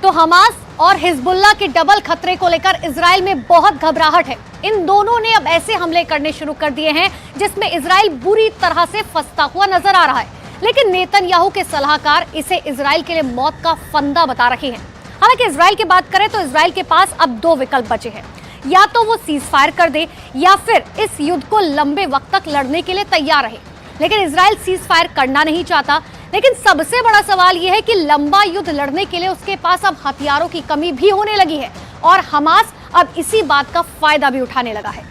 तो हमास और हिजबुल्लाह के डबल खतरे को लेकर इजराइल में बहुत घबराहट है। इन दोनों ने अब ऐसे हमले करने शुरू कर दिए हैं जिसमें इजराइल बुरी तरह से फंसता हुआ नजर आ रहा है। लेकिन नेतन्याहू के सलाहकार इसे इजराइल के लिए मौत का फंदा बता रहे हैं। हालांकि इजराइल की बात करें तो इजराइल के पास अब दो विकल्प बचे हैं, या तो वो सीज फायर कर दे या फिर इस युद्ध को लंबे वक्त तक लड़ने के लिए तैयार रहे। लेकिन इजराइल सीज फायर करना नहीं चाहता। लेकिन सबसे बड़ा सवाल यह है कि लंबा युद्ध लड़ने के लिए उसके पास अब हथियारों की कमी भी होने लगी है और हमास अब इसी बात का फायदा भी उठाने लगा है।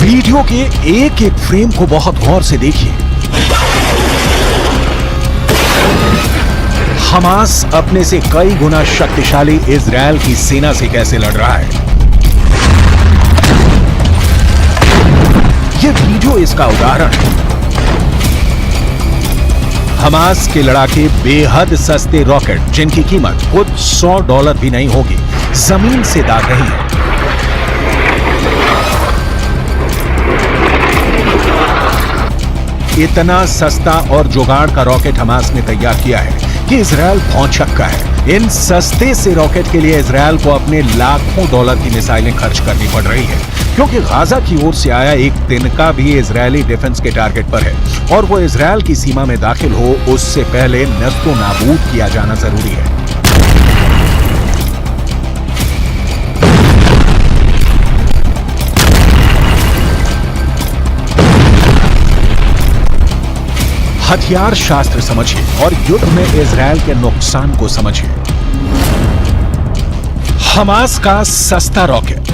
वीडियो के एक एक फ्रेम को बहुत गौर से देखिए। हमास अपने से कई गुना शक्तिशाली इजराइल की सेना से कैसे लड़ रहा है। यह वीडियो इसका उदाहरण है। हमास के लड़ाके बेहद सस्ते रॉकेट, जिनकी कीमत खुद $100 भी नहीं होगी, जमीन से दाग रही है। इतना सस्ता और जुगाड़ का रॉकेट हमास ने तैयार किया है कि इजराइल भौंचक्का है। इन सस्ते से रॉकेट के लिए इजराइल को अपने लाखों डॉलर की मिसाइलें खर्च करनी पड़ रही है, क्योंकि गाजा की ओर से आया एक तिनका भी इजरायली डिफेंस के टारगेट पर है और वो इजराइल की सीमा में दाखिल हो उससे पहले नष्टो नाबूद किया जाना जरूरी है। हथियार शास्त्र समझिए और युद्ध में इजराइल के नुकसान को समझिए। हमास का सस्ता रॉकेट,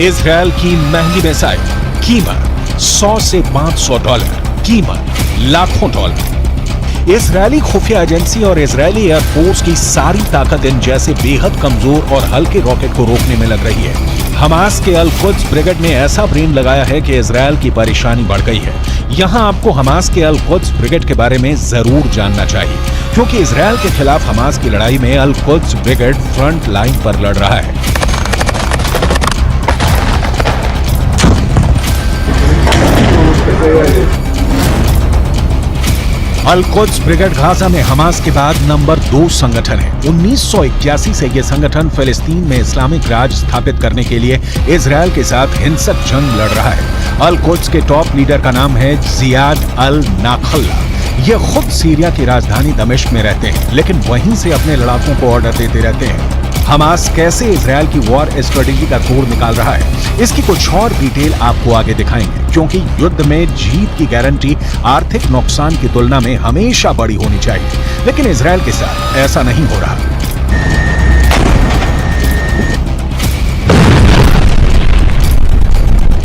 इजराइल की महंगी मिसाइल, कीमत $100 से $500, कीमत लाखों डॉलर। इजरायली खुफिया एजेंसी और इजरायली एयरफोर्स की सारी ताकत इन जैसे बेहद कमजोर और हल्के रॉकेट को रोकने में लग रही है। हमास के अल कुद्स ब्रिगेड ने ऐसा ब्रेन लगाया है कि इजराइल की परेशानी बढ़ गई है। यहां आपको हमास के अल कुद्स ब्रिगेड के बारे में जरूर जानना चाहिए, क्योंकि इजराइल के खिलाफ हमास की लड़ाई में अल कुद्स ब्रिगेड फ्रंट लाइन पर लड़ रहा है। अल कुद्स ब्रिगेड गाजा में हमास के बाद नंबर 2 संगठन है। 1981 से यह संगठन फिलिस्तीन में इस्लामिक राज स्थापित करने के लिए इजराइल के साथ हिंसक जंग लड़ रहा है। अल कुद्स के टॉप लीडर का नाम है जियाद अल नाखल्ला। ये खुद सीरिया की राजधानी दमिश्क में रहते हैं, लेकिन वहीं से अपने लड़ाकों को ऑर्डर देते रहते हैं। हमास कैसे इजराइल की वॉर स्ट्रेटेजी का तोड़ निकाल रहा है, इसकी कुछ और डिटेल आपको आगे दिखाएंगे, क्योंकि युद्ध में जीत की गारंटी आर्थिक नुकसान की तुलना में हमेशा बड़ी होनी चाहिए। लेकिन इजराइल के साथ ऐसा नहीं हो रहा।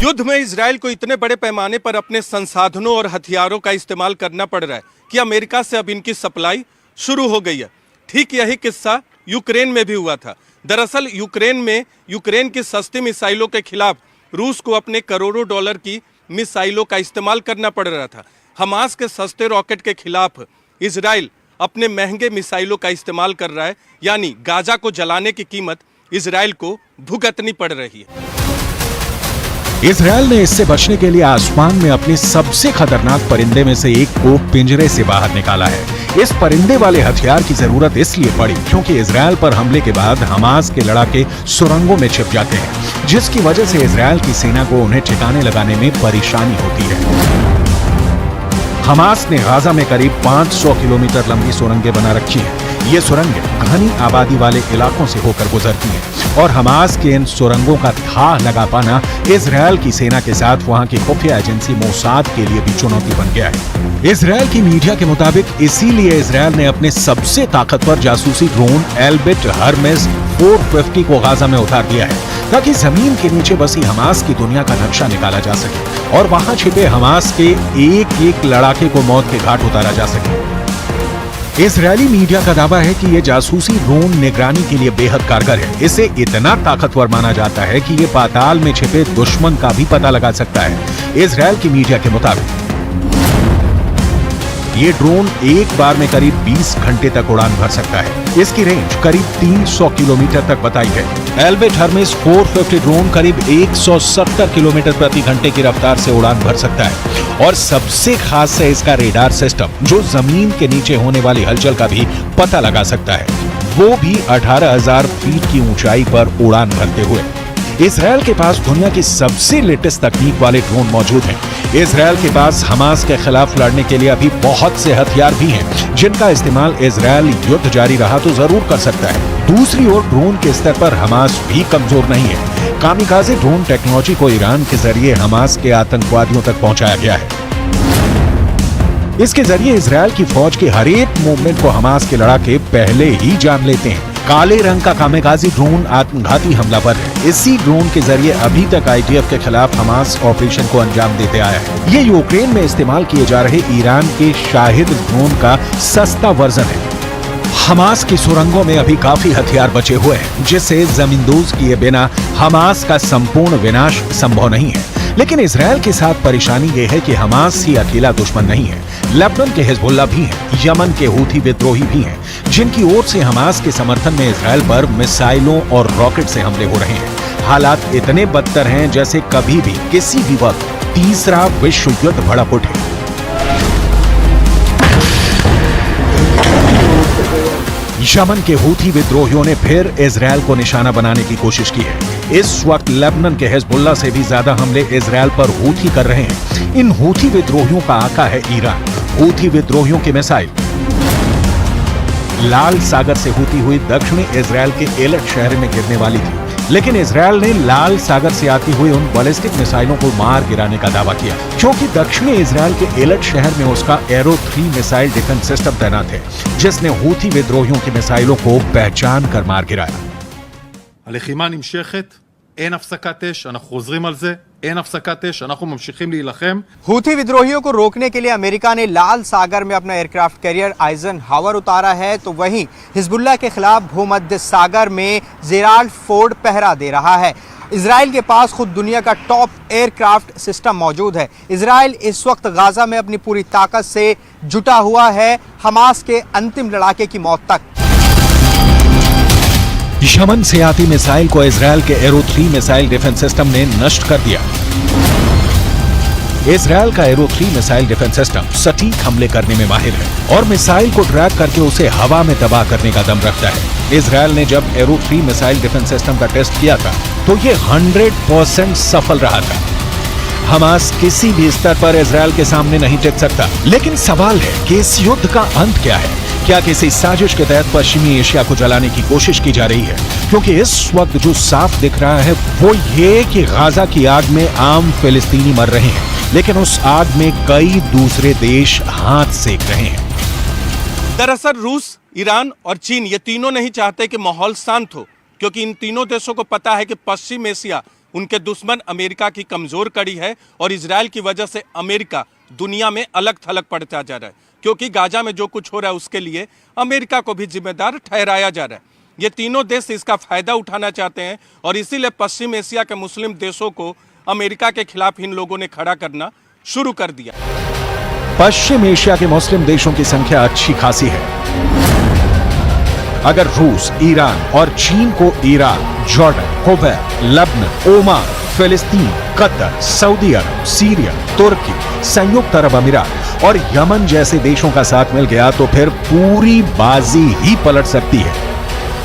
युद्ध में इजराइल को इतने बड़े पैमाने पर अपने संसाधनों और हथियारों का इस्तेमाल करना पड़ रहा है कि अमेरिका से अब इनकी सप्लाई शुरू हो गई है। ठीक यही किस्सा यूक्रेन में भी हुआ था। दरअसल यूक्रेन की सस्ती मिसाइलों के खिलाफ रूस को अपने करोड़ों डॉलर की मिसाइलों का इस्तेमाल करना पड़ रहा था। हमास के सस्ते रॉकेट के खिलाफ इजराइल अपने महंगे मिसाइलों का इस्तेमाल कर रहा है, यानी गाजा को जलाने की कीमत इजराइल को भुगतनी पड़ रही है। इजराइल ने इससे बचने के लिए आसमान में अपने सबसे खतरनाक परिंदे में से एक को पिंजरे से बाहर निकाला है। इस परिंदे वाले हथियार की जरूरत इसलिए पड़ी क्योंकि इजराइल पर हमले के बाद हमास के लड़ाके सुरंगों में छिप जाते हैं, जिसकी वजह से इजराइल की सेना को उन्हें ठिकाने लगाने में परेशानी होती है। हमास ने गाजा में करीब 500 किलोमीटर लंबी सुरंगें बना रखी हैं। ये सुरंगें घनी आबादी वाले इलाकों से होकर गुजरती हैं और हमास के इन सुरंगों का थाह लगा पाना इजराइल की सेना के साथ वहां की खुफिया एजेंसी मोसाद के लिए भी चुनौती बन गया है। इजराइल की मीडिया के मुताबिक इसीलिए इजराइल ने अपने सबसे ताकतवर जासूसी ड्रोन एल्बिट हर्मेस 450 को गाजा में उतार दिया है, ताकि जमीन के नीचे बसी हमास की दुनिया का नक्शा निकाला जा सके और वहां छिपे हमास के एक एक लड़ाके को मौत के घाट उतारा जा सके। इजरायली मीडिया का दावा है कि यह जासूसी ड्रोन निगरानी के लिए बेहद कारगर है। इसे इतना ताकतवर माना जाता है कि यह पाताल में छिपे दुश्मन का भी पता लगा सकता है। इजराइल की मीडिया के मुताबिक ये ड्रोन एक बार में करीब 20 घंटे तक उड़ान भर सकता है। इसकी रेंज करीब 300 किलोमीटर तक बताई है। एल्बिट हर्मेस 450 ड्रोन करीब 170 किलोमीटर प्रति घंटे की रफ्तार से उड़ान भर सकता है और सबसे खास है इसका रेडार सिस्टम, जो जमीन के नीचे होने वाली हलचल का भी पता लगा सकता है, वो भी 18,000 फीट की ऊंचाई पर उड़ान भरते हुए। इजरायल के पास दुनिया की सबसे लेटेस्ट तकनीक वाले ड्रोन मौजूद हैं। इजरायल के पास हमास के खिलाफ लड़ने के लिए अभी बहुत से हथियार भी हैं, जिनका इस्तेमाल इजरायल युद्ध जारी रहा तो जरूर कर सकता है। दूसरी ओर ड्रोन के स्तर पर हमास भी कमजोर नहीं है। कामिकाज़े ड्रोन टेक्नोलॉजी को ईरान के जरिए हमास के आतंकवादियों तक पहुंचाया गया है। इसके जरिए इजरायल की फौज के हर एक मूवमेंट को हमास के लड़ाके पहले ही जान लेते हैं। काले रंग का कामिकाज़ी ड्रोन आत्मघाती हमलावर है। इसी ड्रोन के जरिए अभी तक आईडीएफ के खिलाफ हमास ऑपरेशन को अंजाम देते आया है। ये यूक्रेन में इस्तेमाल किए जा रहे ईरान के शाहिद ड्रोन का सस्ता वर्जन है। हमास की सुरंगों में अभी काफी हथियार बचे हुए हैं, जिसे जमींदोज किए बिना हमास का संपूर्ण विनाश संभव नहीं है। लेकिन इजरायल के साथ परेशानी यह है कि हमास ही अकेला दुश्मन नहीं है। लेबनान के हिजबुल्लाह भी हैं, यमन के हूथी विद्रोही भी हैं, जिनकी ओर से हमास के समर्थन में इजरायल पर मिसाइलों और रॉकेट से हमले हो रहे हैं। हालात इतने बदतर हैं जैसे कभी भी किसी भी वक्त तीसरा विश्व युद्ध भड़क उठे। यमन के हूथी विद्रोहियों ने फिर इजरायल को निशाना बनाने की कोशिश की है। इस वक्त लेबनान के हिजबुल्लाह से भी ज्यादा हमले इजरायल पर हूथी कर रहे हैं। इन हूथी विद्रोहियों का आका है ईरान। हूथी विद्रोहियों की मिसाइल लाल सागर से होती हुई दक्षिणी इजरायल के एलट शहर में गिरने वाली थी, लेकिन इजरायल ने लाल सागर से आती हुई उन बैलिस्टिक मिसाइलों को मार गिराने का दावा किया, क्योंकि दक्षिणी इजरायल के एलट शहर में उसका एरो 3 मिसाइल डिफेंस सिस्टम तैनात है, जिसने हूथी विद्रोहियों की मिसाइलों को पहचान कर मार गिराया। הלחימה נמשכת, אין הפסקת אש, אנחנו חוזרים על זה, אין הפסקת אש, אנחנו ממשיכים להילחם. हूथी विद्रोहियों को रोकने के लिए अमेरिका ने लाल सागर में अपना एयरक्राफ्ट कैरियर आइजनहावर उतारा है, तो वहीं हिजबुल्लाह के खिलाफ भूमध्य सागर में जेराल्ड फोर्ड पहरा दे रहा है। इजराइल के पास खुद दुनिया का टॉप एयरक्राफ्ट सिस्टम मौजूद है। इजराइल इस वक्त गाजा में अपनी पूरी ताकत से जुटा हुआ है हमास के अंतिम लड़ाके की मौत तक। यमन से आती मिसाइल को इजरायल के एरो 3 मिसाइल डिफेंस सिस्टम ने नष्ट कर दिया। इजरायल का एरो 3 मिसाइल डिफेंस सिस्टम सटीक हमले करने में माहिर है और मिसाइल को ट्रैक करके उसे हवा में तबाह करने का दम रखता है। इजरायल ने जब एरो 3 मिसाइल डिफेंस सिस्टम का टेस्ट किया था तो ये 100% सफल रहा था। हमास किसी भी स्तर पर इजरायल के सामने नहीं टिक सकता। लेकिन सवाल है कि इस युद्ध का अंत क्या है? क्या किसी साजिश के तहत पश्चिमी एशिया को जलाने की कोशिश की जा रही है? क्योंकि इस वक्त जो साफ दिख रहा है वो ये कि गाजा की आग में आम फिलिस्तीनी मर रहे हैं, लेकिन उस आग में कई दूसरे देश हाथ सेक रहे हैं। दरअसल रूस, ईरान और चीन ये तीनों नहीं चाहते कि माहौल शांत हो, क्योंकि इन तीनों देशों को पता है कि पश्चिम एशिया उनके दुश्मन अमेरिका की कमजोर कड़ी है और इजरायल की वजह से अमेरिका दुनिया में अलग थलग पड़ता जा रहा है, क्योंकि गाजा में जो कुछ हो रहा है उसके लिए अमेरिका को भी जिम्मेदार ठहराया जा रहा है। ये तीनों देश इसका फायदा उठाना चाहते हैं और इसीलिए पश्चिम एशिया के मुस्लिम देशों को अमेरिका के खिलाफ इन लोगों ने खड़ा करना शुरू कर दिया। पश्चिम एशिया के मुस्लिम देशों की संख्या अच्छी खासी है। अगर रूस, ईरान और चीन को Iraq, Jordan, Kuwait, Lebanon, Oman, फिलिस्तीन, कतर, सऊदी अरब, सीरिया, तुर्की, संयुक्त अरब अमीरात और यमन जैसे देशों का साथ मिल गया तो फिर पूरी बाजी ही पलट सकती है।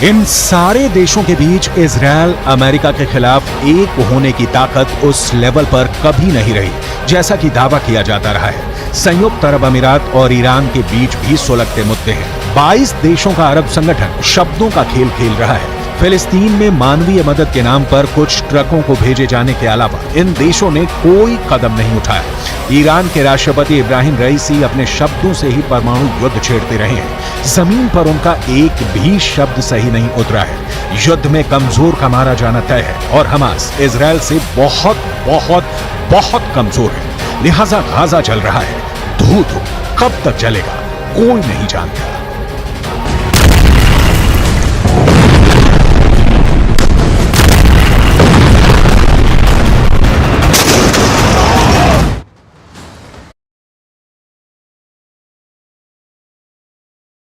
इन सारे देशों के बीच इजरायल अमेरिका के खिलाफ एक होने की ताकत उस लेवल पर कभी नहीं रही, जैसा कि दावा किया जाता रहा है। संयुक्त अरब अमीरात और ईरान के बीच भी सुलगते मुद्दे हैं। 22 देशों का अरब संगठन शब्दों का खेल खेल रहा है। फिलिस्तीन में मानवीय मदद के नाम पर कुछ ट्रकों को भेजे जाने के अलावा इन देशों ने कोई कदम नहीं उठाया। ईरान के राष्ट्रपति इब्राहिम रईसी अपने शब्दों से ही परमाणु युद्ध छेड़ते रहे हैं। जमीन पर उनका एक भी शब्द सही नहीं उतरा है। युद्ध में कमजोर का मारा जाना तय है और हमास इजरायल से बहुत बहुत बहुत कमजोर है। लिहाजा गाजा चल रहा है। धू कब तक चलेगा कोई नहीं जानता।